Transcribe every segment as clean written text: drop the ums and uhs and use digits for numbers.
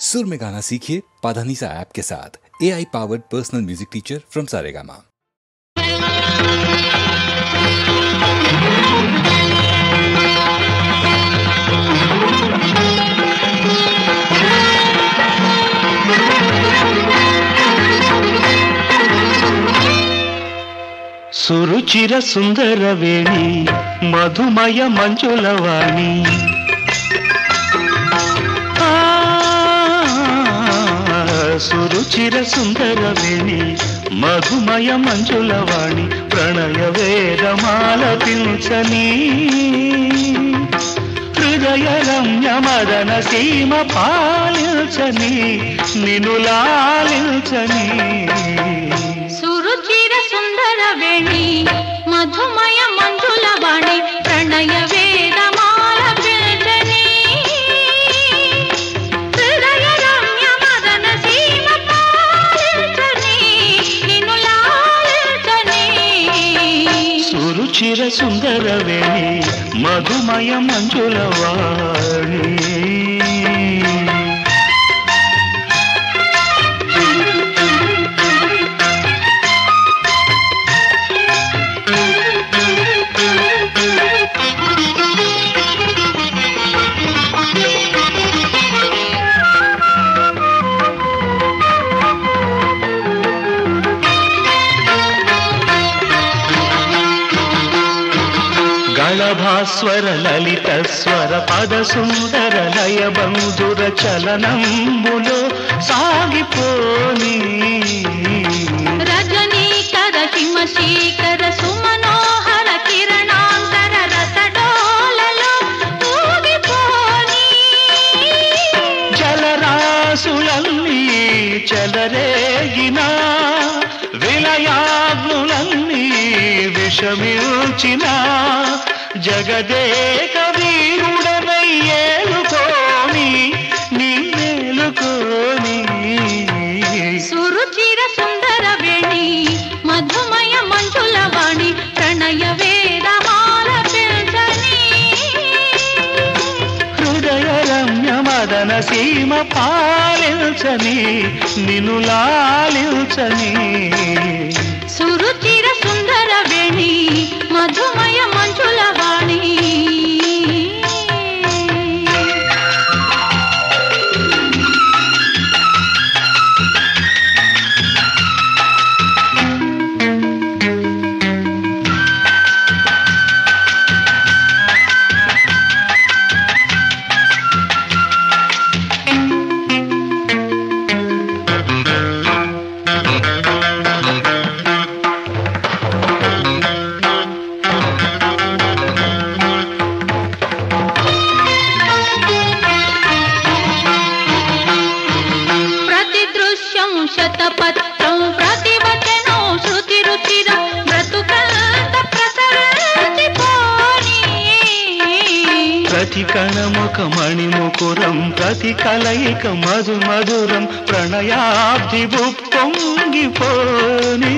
सुर में गाना सीखिए पाधानीसा ऐप के साथ। AI powered personal music teacher from Saregama. సురుచిర సుందరవేణి మధుమయ మంజులవాణి సురుచిర సుందరవేణి మధుమయ మంజులవాణి ప్రణయ వేదమాలపించని హృదయ రమ్య మదన సీమ పాలించని నిన్ను లాలించని వేణి మధుమయ మంజులవాణి ప్రణయ వేదమాల పిల్చని హృదయ రమ్య మదన సీమ పాలించని నిన్ను లాలించని సురుచిర సుందర వేణి మధుమయ మంజులవాణి భాస్వర లలిత స్వర పద సుందర లయ బంధుర చలనంబులో సాగిపోని రజనీకర హిమశీకర సుమనోహర కిరణాంతర రసడోలలో ఊగిపోని జలరాసులన్నీ చెలరేగిన విలయాగ్నులన్నీ విషమిల్చిన జగదేక వీరుడనై ఏలుకోని నిన్నేలుకోని సురుచిర సుందర వేణి మధుమయ మంజులవాణి ప్రణయ వేదమాల పిల్చని హృదయ రమ్య మదన సీమ పాలించని నిన్ను లాలించని సురుచిర సుందర వేణి మధుమయ మంజులవాణి శతపత్రం ప్రతివచనం శృతి రుచిర బ్రతుకంత ప్రసరించిపోని ప్రతి కణముఖ మణిముకురం ప్రతి కలయిక మధు మధురం ప్రణయాబ్ది పొంగిపోని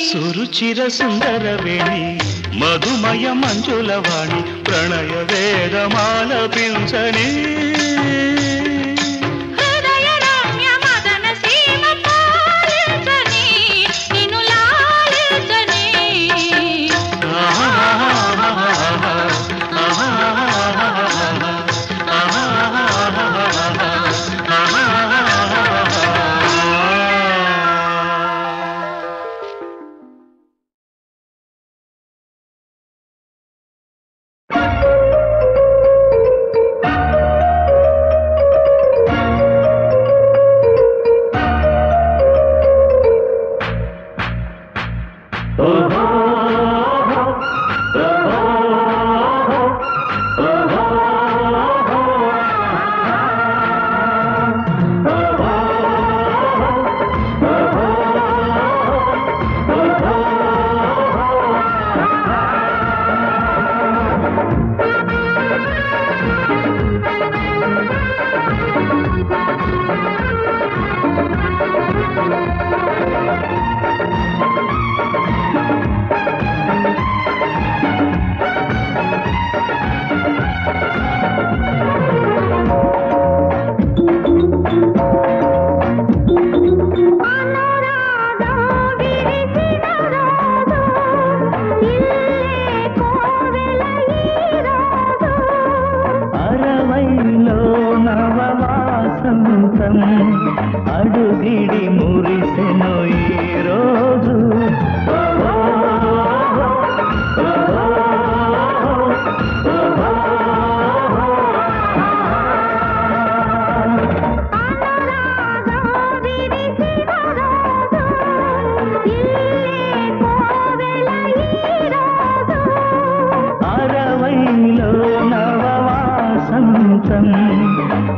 సురుచిర సుందర వేణి మధుమయ మంజులవాణి ప్రణయ వేదమాలపించని హృదయ రమ్య మదన సీమ పాలించని నిన్ను లాలించని అడుగిడి మురిసెను ఈ రోజు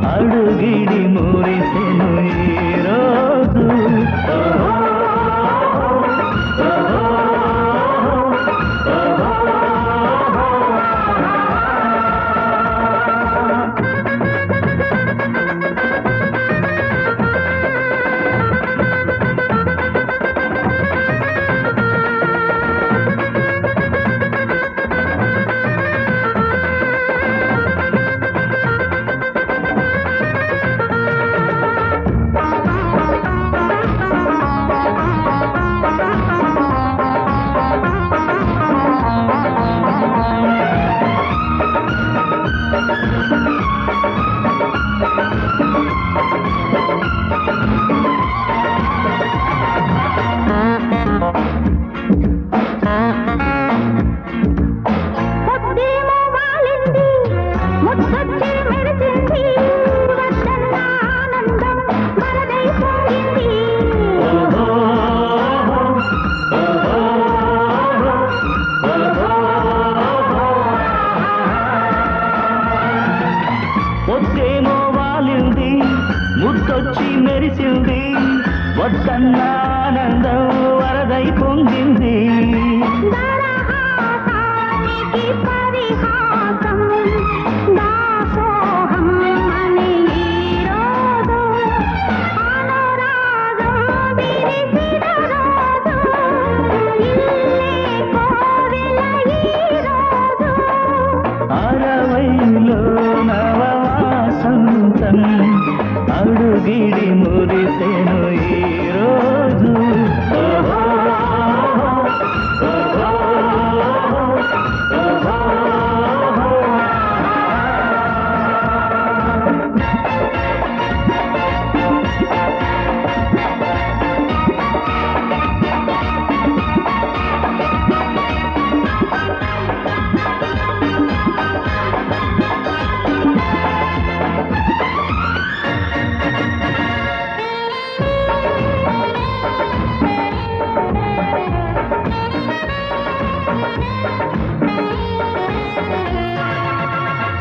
అడుగిడి మురిసెను ఈ రోజు పొద్దేమో వాలింది ముద్దొచ్చి మెరిసింది వద్దన్న ఆనందం వరదై పొంగింది అరవైలో నవవాసంతం అడుగిడి మురిసెను ఈ రోజు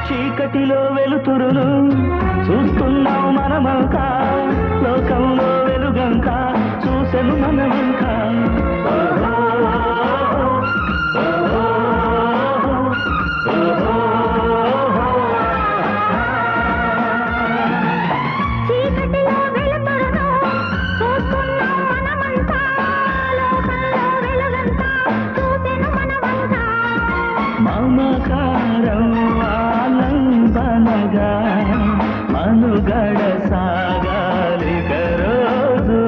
చీకటిలో వెలుతురులు చూస్తున్నాం మనమంతా లోకంలో వెలుగంతా చూసెను మనమంతా మమకారం ఆలంబనగా మనుగడ సాగాలి రోజు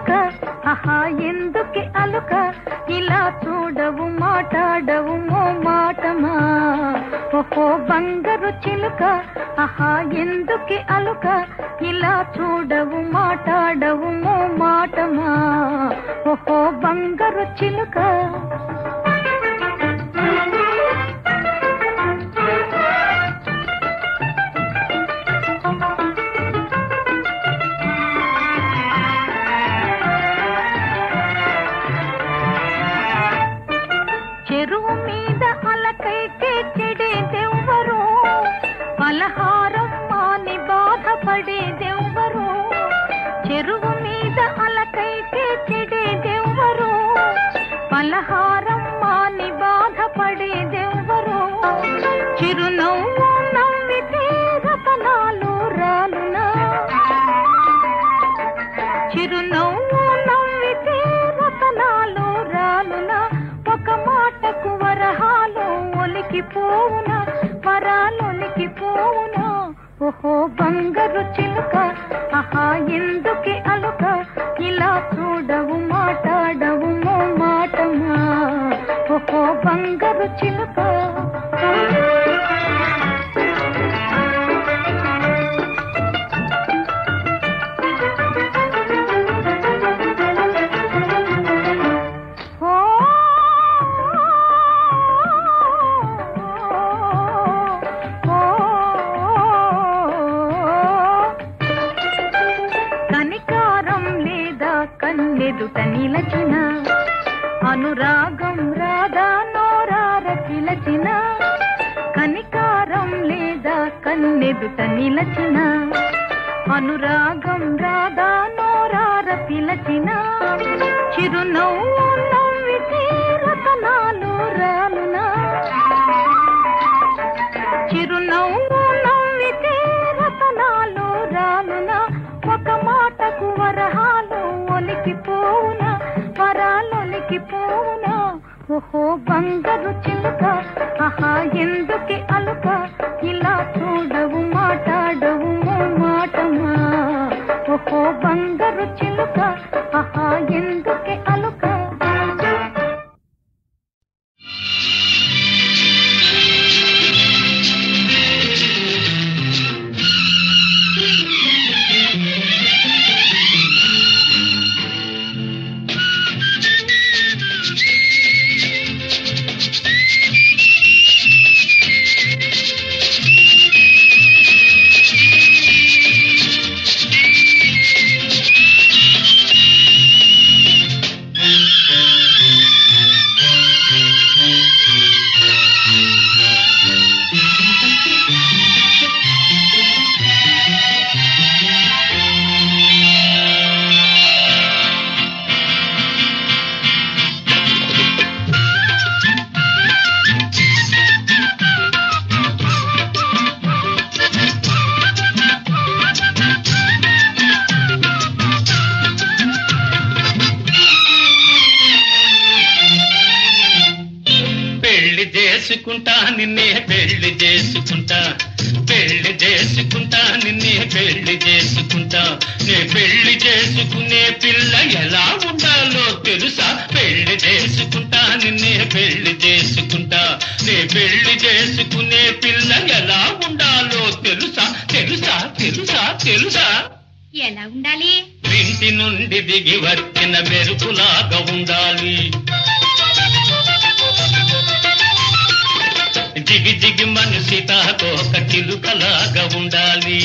చిలుక ఆహా ఎందుకే అలుక ఇలా చూడవు మాట్లాడవు మో మాటమా ఓహో బంగారు చిలుక ఆహా ఎందుకే అలుక ఇలా చూడవు మాట్లాడవు మో మాటమా ఓహో బంగారు చిలుక చెరువు మీద అలకైతే చెడేదెవ్వరు పలహారం మాని బాధపడేదెవ్వరు చెరువు మీద అలకైతే చెడేదెవ్వరు పలహారం మాని బాధపడేదెవ్వరు చిరునవ్వు నవ్వితే రతనాలు రాలునా చిరునవ్వు నవ్వితే రతనాలు రాలునా ఒక మాటకు వరహాలు ఒలికిపోవునా వరాలొలికిపోవునా ఓహో బంగారు చిలుక ఆహా ఎందుకే అలుక ఇలా చూడవు మాట్లాడవు మో మాటమా ఓహో బంగారు చిలుక కన్నెదుట నిలచిన అనురాగం రాధా నోరార పిలచిన కనికారం లేదా కన్నెదుట నిలచిన అనురాగం రాధా నోరార పిలచిన చిరునవ్వు నవ్వితే రతనాలు రాలునా చిరునవ్వు నవ్వితే రతనాలు రాలునా ఒక మాటకు వరహాలు ఒలికిపోవునా వరాలొలికిపోవునా ఓహో బంగారు చిలుక ఆహా ఎందుకే అలుక ఇలా చూడవు మాట్లాడవు మో మాటమా ఓహో బంగారు చిలుక ఆహా ఎందుకే అలుక చేసుకుంటా నిన్నే పెళ్లి చేసుకుంటా పెళ్లి చేసుకుంటా నిన్నే పెళ్లి చేసుకుంటా నే పెళ్లి చేసుకునే పిల్ల ఎలా ఉండాలో తెలుసా పెళ్లి చేసుకుంటా నిన్నే పెళ్లి చేసుకుంటా నే పెళ్లి చేసుకునే పిల్ల ఎలా ఉండాలో తెలుసా తెలుసా తెలుసా తెలుసా ఎలా ఉండాలి ఇంటి నుండి దిగి వచ్చిన మెరుపులాగా ఉండాలి జిగి జిగి మనసి తాకోక చిలుకలాగా ఉండాలి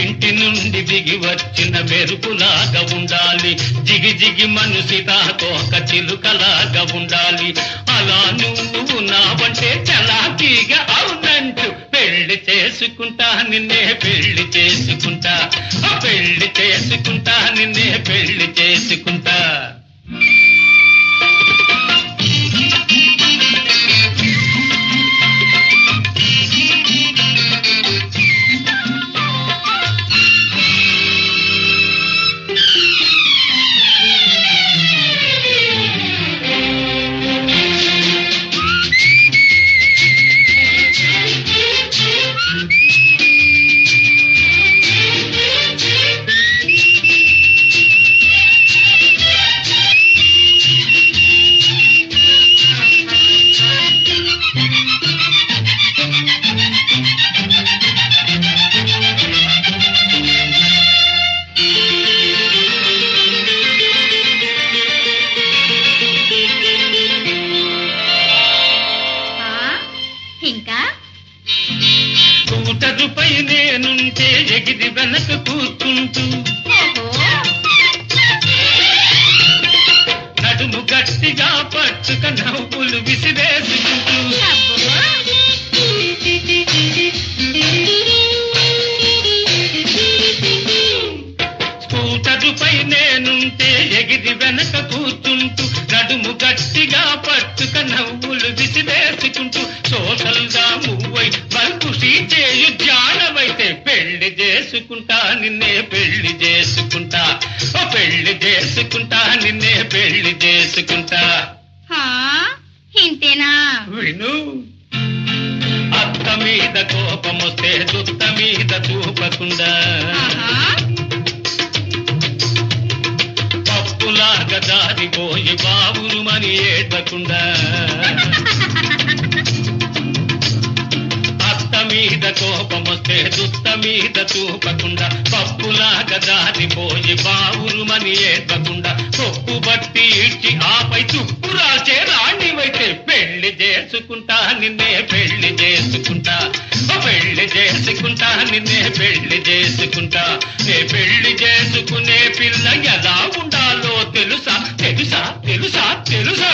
ఇంటి నుండి దిగి వచ్చిన మెరుపులాగా ఉండాలి జిగి జిగి మనసి తాకోక చిలుకలాగా ఉండాలి అలా నువ్వు నావంటే చలాకీగా అవునంటూ పెళ్లి చేసుకుంటా నిన్నే పెళ్లి చేసుకుంటా పెళ్లి చేసుకుంటా నిన్నే పెళ్లి చేసుకుంటా ఎగిరి వెనక కూర్చుంటూ నడుము గట్టిగా పట్టుక నవ్వులు విసిరేసుకుంటూ స్కూటరుపై నేనుంటే ఎగిరి వెనక కూర్చుంటూ నడుము గట్టిగా పట్టుక నవ్వులు విసిరేసుకుంటూ సోషల్ గా మూవై బంకుషి చేయు జానవైతే పెళ్లి చేసుకుంటా నిన్నే పెళ్లి చేసుకుంటా ఓ పెళ్లి చేసుకుంటా నిన్నే పెళ్లి చేసుకుంటా ఇంతేనా విను అత్త మీద కోపమొస్తే దుత్త మీద చూపకుండా పప్పులాగా జారిపోయి బావురుమని ఏడ్వకుండా అత్త మీద కోపమొస్తే దుత్త మీద చూపకుండా పప్పులాగా జారిపోయి బావురుమని ఏడ్వకుండా కొప్పు బట్టి ఇచ్చి ఆపై చుప్పు రాసే రాణివైతే పెళ్లి చేసుకుంటా నిన్నే పెళ్లి చేసుకుంటా పెళ్లి చేసుకుంటా నిన్నే పెళ్లి చేసుకుంటా నే పెళ్లి చేసుకునే పిల్ల ఎలా ఉండాలో తెలుసా తెలుసా తెలుసా తెలుసా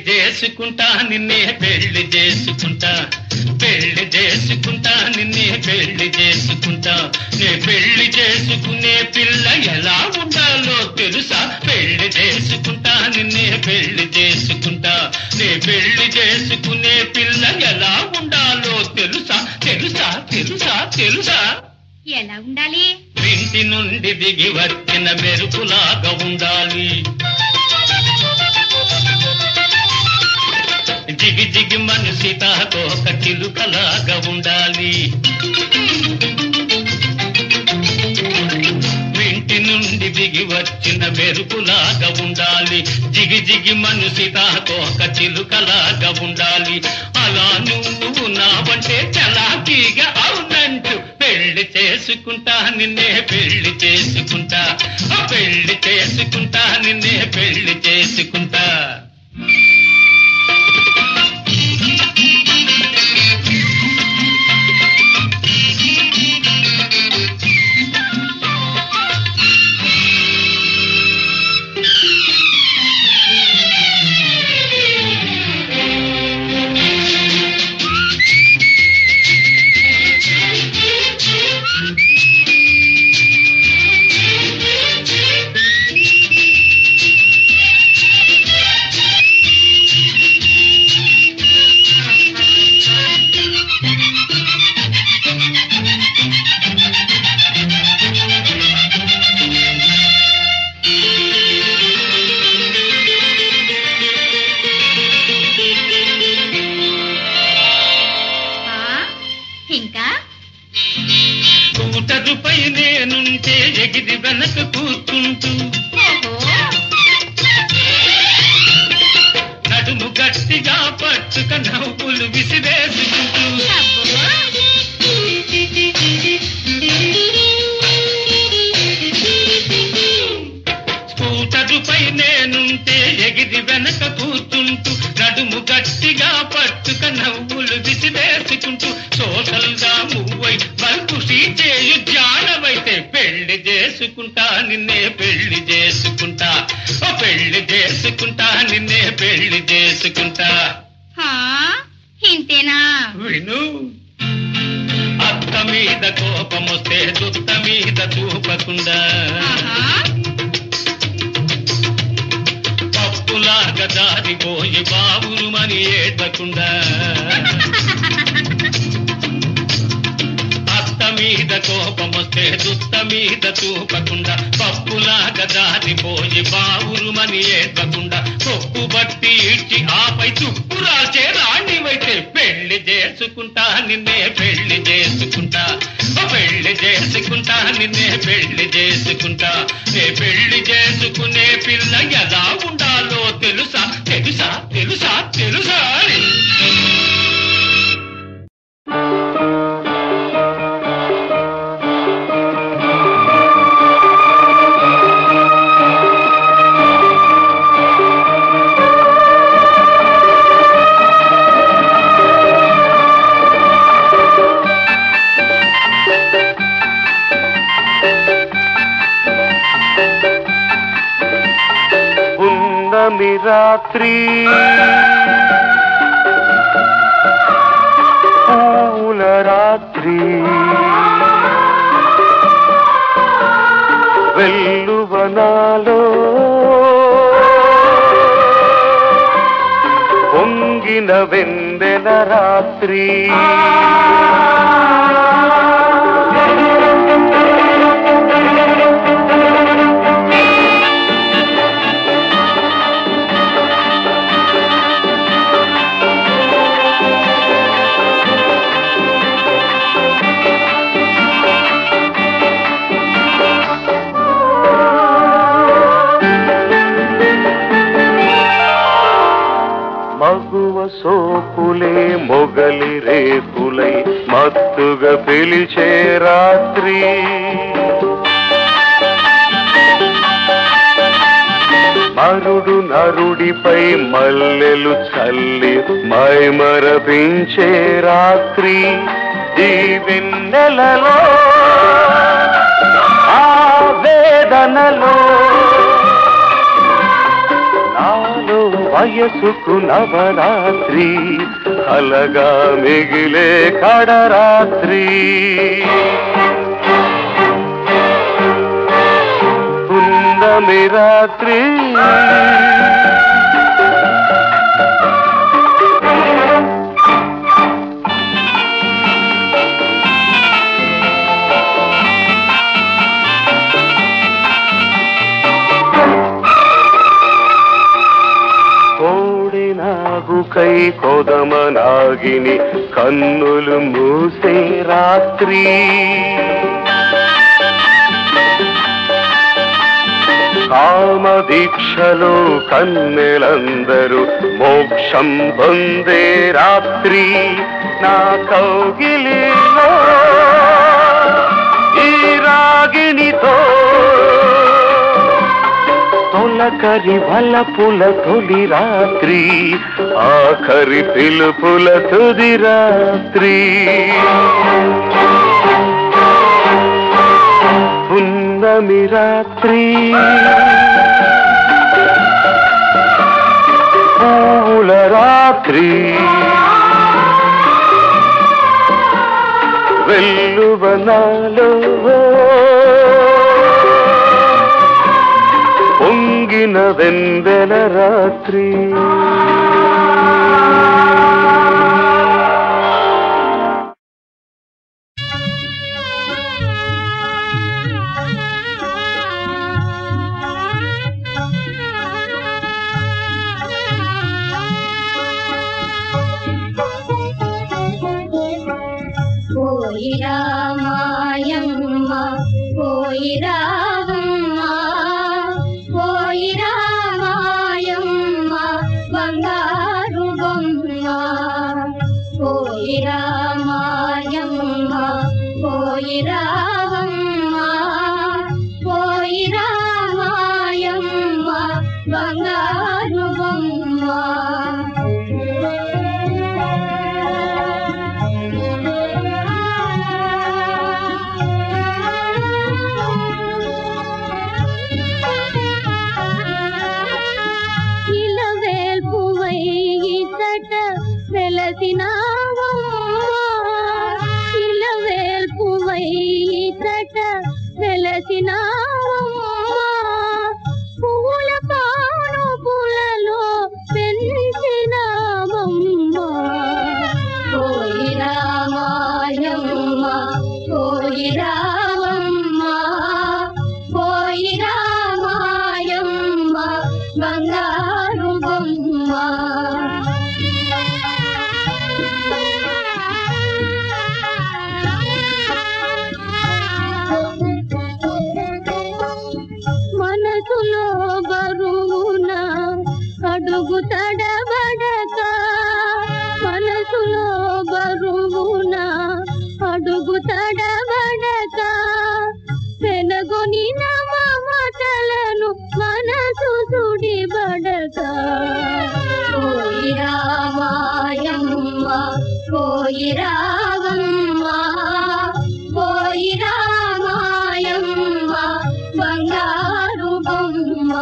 చేసుకుంటా నిన్నే పెళ్లి చేసుకుంటా పెళ్లి చేసుకుంటా నిన్నే పెళ్లి చేసుకుంటా నే పెళ్లి చేసుకునే పిల్ల ఎలా ఉండాలో తెలుసా పెళ్లి చేసుకుంటా నిన్నే పెళ్లి చేసుకుంటా నే పెళ్లి చేసుకునే పిల్ల ఎలా ఉండాలో తెలుసా తెలుసా తెలుసా తెలుసా ఎలా ఉండాలి ఇంటి నుండి దిగి వచ్చిన మెరుపులాగా ఉండాలి జిగి జిగి మనసి తాకోక చిలుకలాగా ఉండాలి ఇంటి నుండి దిగి వచ్చిన మెరుపులాగా ఉండాలి జిగి జిగి మనసి తాకోక చిలుకలాగా ఉండాలి అలా నువ్వు నావంటే చలాకీగా అవునంటూ పెళ్లి చేసుకుంటా నిన్నే పెళ్లి చేసుకుంటా పెళ్లి చేసుకుంటా నిన్నే పెళ్లి చేసుకుంటా స్కూటరుపై నేనుంటే ఎగిరి వెనక కూర్చుంటూ నడుము గట్టిగా పట్టుక నవ్వులు విసిరేసుకుంటూ స్కూటరుపై నేనుంటే ఎగిరి వెనక కూర్చుంటూ నడుము గట్టిగా పట్టుక నవ్వులు విసిరేసుకుంటూ సోషల్ గా మూవై బంకుషి చేయు జానవైతే పెళ్లి చేసుకుంటా నిన్నే పెళ్లి చేసుకుంటా పెళ్లి చేసుకుంటా నిన్నే పెళ్లి చేసుకుంటా ఇంతేనా విను మీద కోపమొస్తే దుత్త మీద చూపకుండా పప్పులాగా జారిపోయి బావురుమని ఏడ్వకుండా అత్త మీద కోపమొస్తే దుత్త మీద చూపకుండా పప్పులాగా జారిపోయి బావురుమని ఏడ్వకుండా కొప్పు బట్టి ఇచ్చి ఆపై తుప్పు రాల్చే రాణివైతే పెళ్లి చేసుకుంటా నిన్నే పెళ్లి చేసుకుంటా పెళ్లి చేసుకుంటా నిన్నే పెళ్లి చేసుకుంటా నే పెళ్లి చేసుకునే పిల్ల ఎలా ఉండాలో తెలుసా తెలుసా తెలుసా తెలుసా రాత్రి పూల రాత్రి వెల్లువనాలో పొంగిన వెందెల రాత్రి మగువ సోపులే మొగలి రేకులై మత్తుగా పిలిచే రాత్రి మరుడు నరుడిపై మల్లెలు చల్లి మైమరపించే రాత్రి ఈ వెన్నెలలో ఆ వేదనలో నాలో వయసుకు నవరాత్రి కలగా మిగిలే కడరాత్రి పున్నమి రాత్రి నాగుకై కొదమనాగిని కన్నులు మూసే రాత్రి కామదీక్షలో కన్నెలందరూ మోక్షం పొందే రాత్రి నా కౌగిలిలో ఈ రాగిణితో తొలకరి వలపుల తొలి రాత్రి ఆఖరి పిలుపుల తుది రాత్రి పున్నమి రాత్రి పూల రాత్రి వెల్లువనాలో పొంగిన వెందెల రాత్రి పోయిరా మాయమ్మ పోయిరా బంగారు బొమ్మ పోయిరా మాయమ్మ పోయిరా పోయిరా మాయమ్మ బంగారు బొమ్మ వెలసినావమ్మ ఇలవేల్పువై పోయి రావమ్మ పోయి రామాయమ్మ బంగారు బొమ్మ మనసులో బరువున అడుగు తడబడక మనసులో బరువున అడుగు తడబడక పెనగొని మమతలను మనసు సుడిబడక పోయి రామాయమ్మ పోయి రావమ్మ పోయి రామాయమ్మ బంగారు బొమ్మ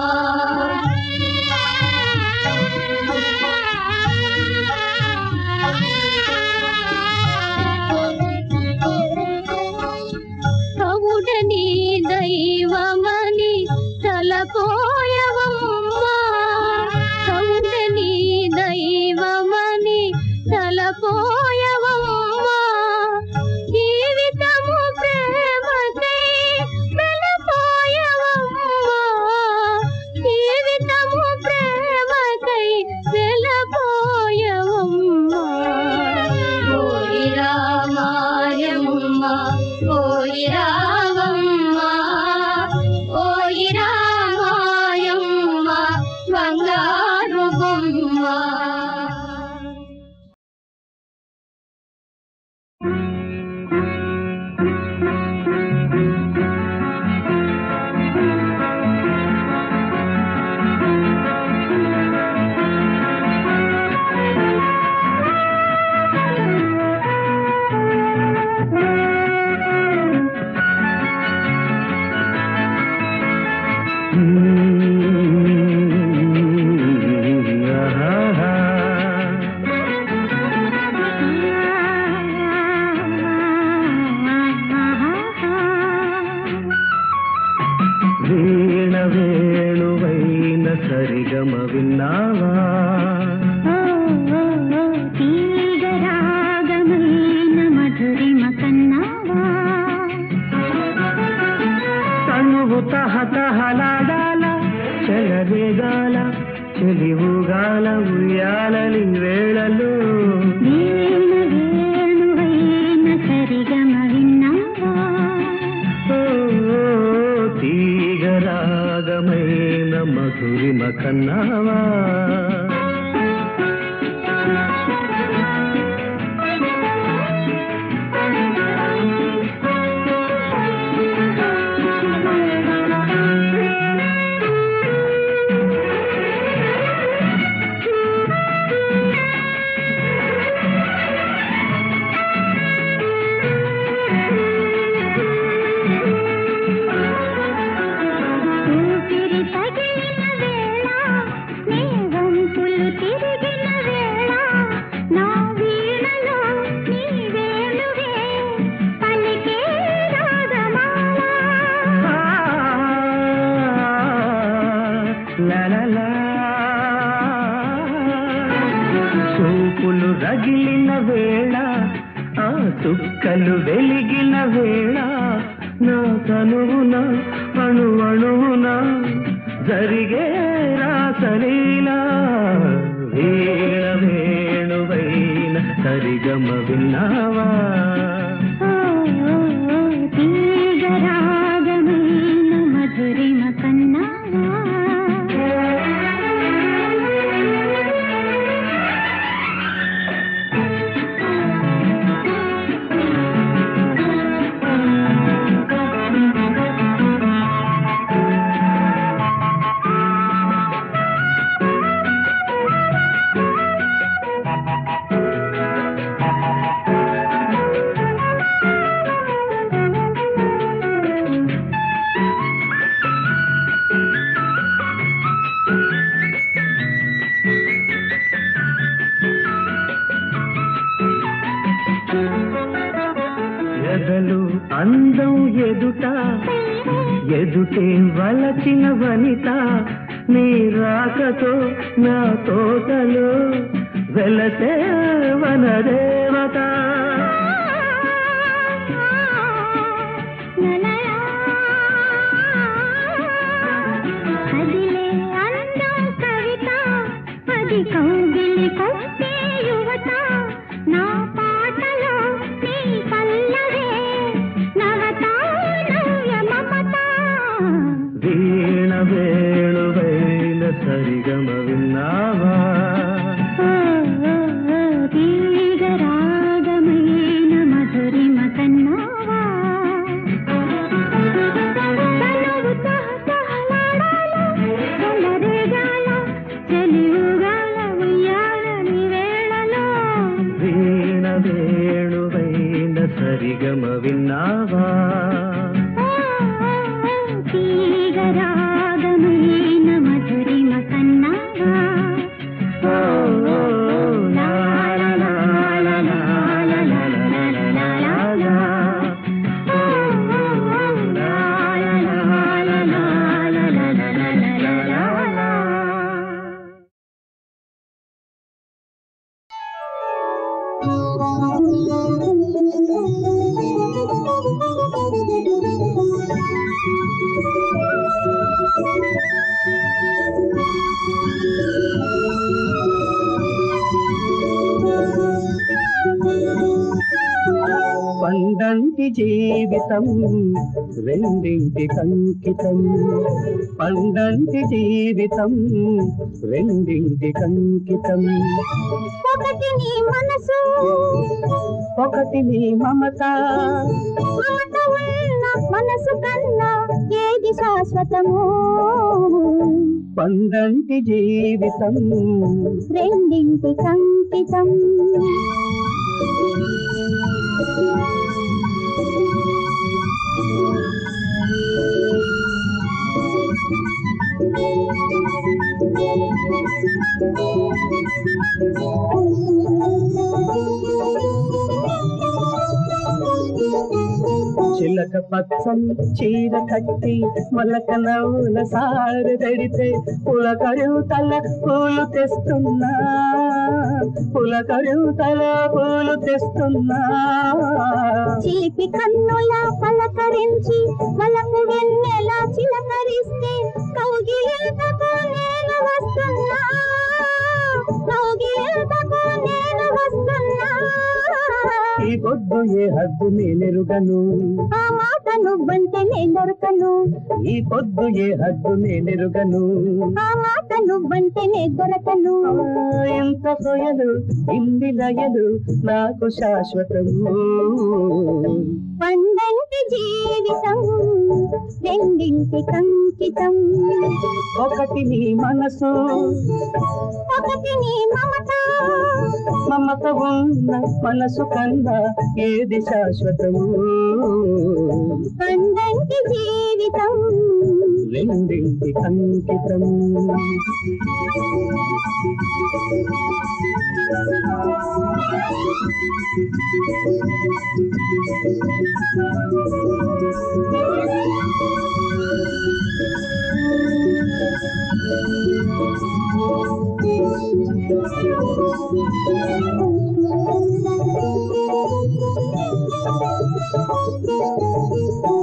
కవుడని దైవమని తలపోయవమ్మ కవుడని దైవమని తలపోయవమ్మ జీవితము ప్రేమకై వెలపోయవమ్మ జీవితము ప్రేమకై వెలపోయవమ్మ పోయి రామాయమ్మ పోయి రావమ్మ పోయి రామాయమ్మ బంగారు బొమ్మ వీణ వేణువైన సరిగమ విన్నావా తీగరాగమైన మధురిమ కన్నావా తనువు తహతహలాడాల చెలరేగాల చెలివుగాల ఉయ్యాలని వేళలో వేణువైన సరిగమ విన్నావా తీగరాగమైన మధురిమ కన్నావా ఊపిరి తగిలిన వేళ నీ వంపులు తిరిగిన వేళ నా వీణలో నీ వేణువే పలికే రాగమాల లలలా చూపులు రగిలిన వేళ ఆ చుక్కలు వెలిగిన వేళ నా తనువున అణు అణువున జరిగే రాసలీలా వీణ వేణువైన సరిగమ విన్నావా తీగరాగమైన మధురిమ కన్నావా ఎదలు అందం ఎదుట ఎదుటే వలచిన వనిత నీ రాకతో నా తోటలో వెలసే వనదేవత కన్నావా తీగరాగమైన మధురిమ కన్నావా పండంటి జీవితం రెండింటి కంకితం పండంటి జీవితం రెండింటి కంకితం ఒకటి నీ మనసు ఒకటి నీ మమత మమత ఉన్న మనసు కన్నా ఏది శాశ్వతము పండంటి జీవితం రెండింటి కంకితం చిలక పచ్చని చీర కట్టి మలక నవ్వుల సారు తడితే పులకరుతల పూలు తెస్తున్నా పులకరుతల పూలు తెస్తున్నా చిలిపి కన్నుల పలకరించి వలపు వెన్నెల చిలకరిస్తే కౌగిలింతకు నేను వస్తున్నా కౌగిలింతకు నేను వస్తున్నా ఈ పొద్దు ఏ హద్దు నేనెరుగను ఆ మాట నువ్వంటే నేను దొరకను ఈ పొద్దు ఏ హద్దు నేనెరుగను ఆ మాట నువ్వంటే నేను దొరకను ఎంత సొయలు ఇన్ని లయలు నాకు శాశ్వతము పండంటి జీవితం రెండింటి కంకితం ఒకటి నీ మనసు ఒకటి నీ మమత మమత ఉన్న మనసు కన్నా ఏది శాశ్వతము పండంటి జీవితం రెండింటి అంకితం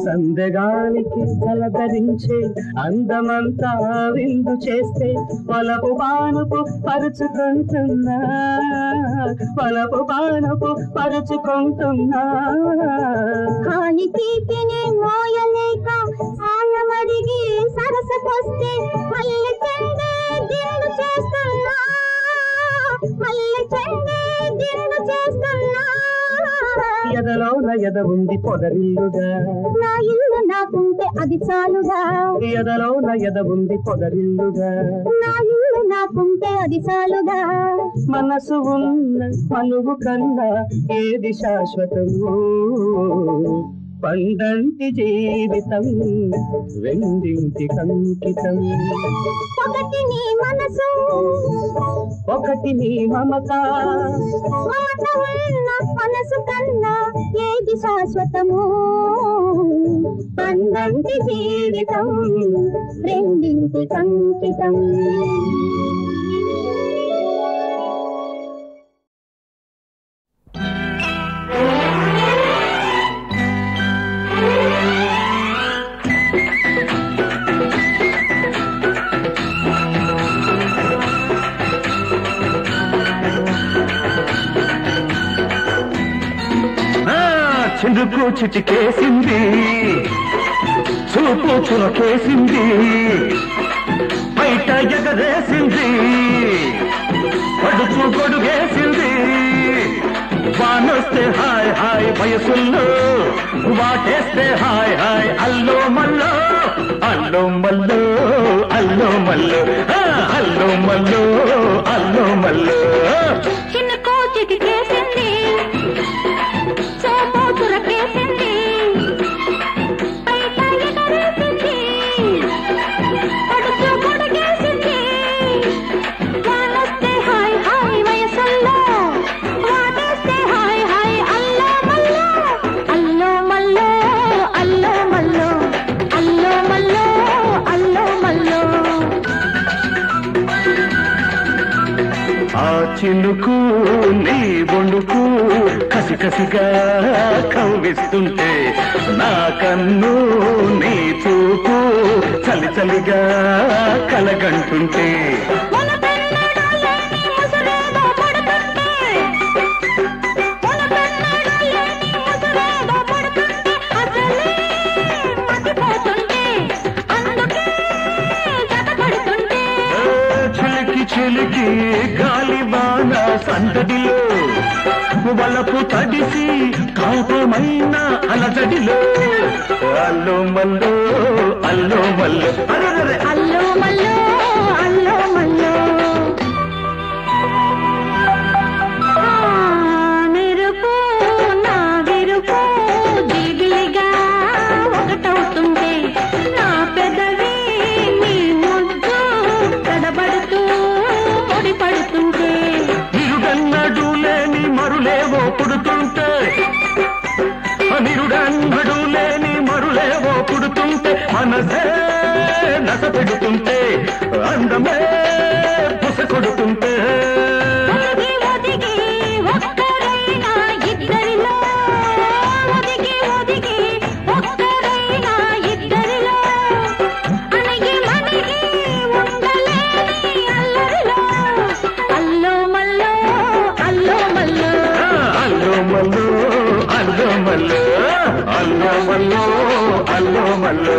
సందగాలికి తలధరించే అందమంతా విందు చేస్తే వలపు బానుపు పరుచుకుంటున్నా వలపు బానుపు పరుచుకుంటున్నా కాని తీపిని మోయలేక సాయమడిగి సరసకొస్తే మళ్ళీ చెండే దిండు చేస్తున్నా మళ్ళీ చెండే దిండు చేస్తున్నా ఎదలోన ఎద ఉంది పొదరిల్లుగా నా ఇల్లు నాకుంటే అది చాలుగా ఎదలోన ఎద ఉంది పొదరిల్లుగా నా ఇల్లు నాకుంటే అది చాలుగా మనసు ఉన్న మనువు కన్నా ఏది శాశ్వతము పండంటి జీవితం రెండింటి కంకితం ఒకటి నీ మనసు ఒకటి నీ మమత మమత ఉన్న మనసు కన్నా ఏది శాశ్వతము పండంటి జీవితం రెండింటి కంకితం చినుకు చిటికేసింది చూపు చురకేసింది బయట ఎగరేసింది పడుచు గొడుగేసింది వానొస్తే హాయ్ హాయ్ వయసుల్లో వాటేస్తే హాయ్ హాయ్ అల్లో మల్లో అల్లో మల్లో అల్లో మల్లో అల్లో మల్లో అల్లో మల్లో చిన్న కోచికి కేసింది సోమోతుర కేసింది చినుకు నీ బొండుకు కసి కసిగా కవ్విస్తుంటే నా కన్ను నీ చూపు చలి చలిగా కలగంటుంటే చిలికి గాలివాన సందడిలో వలపు తడిసి కాపమైన అలజడిలో అల్లో మల్లో అల్లో మల్లో అల్లో మల్లో అల్లో మల్లో మెరుపు నా విరుపు దిగిలిగా ఒకటవుతుంటే నా పెదవి నీ ముద్దు కడబడుతూ పడుతుంటే నిరుడన్నడు లేని మరులేవో పుడుతుంటే నిరుడన్నడు లేని మరులేవో పుడుతుంటే మనసే నస పెడుతుంటే అందమే పుస కొడుతుంటే ఒదిగి ఒక్కరైనా ఇద్దరిలో ఒదిగి ఒక్కరైనా ఇద్దరిలో అణిగి మణిగి ఉండలేని అల్లరిలో అల్లో మల్లో అల్లో మల్లో అల్లో మల్లో అల్లో మల్లో అల్లో మల్లో అల్లో మల్లో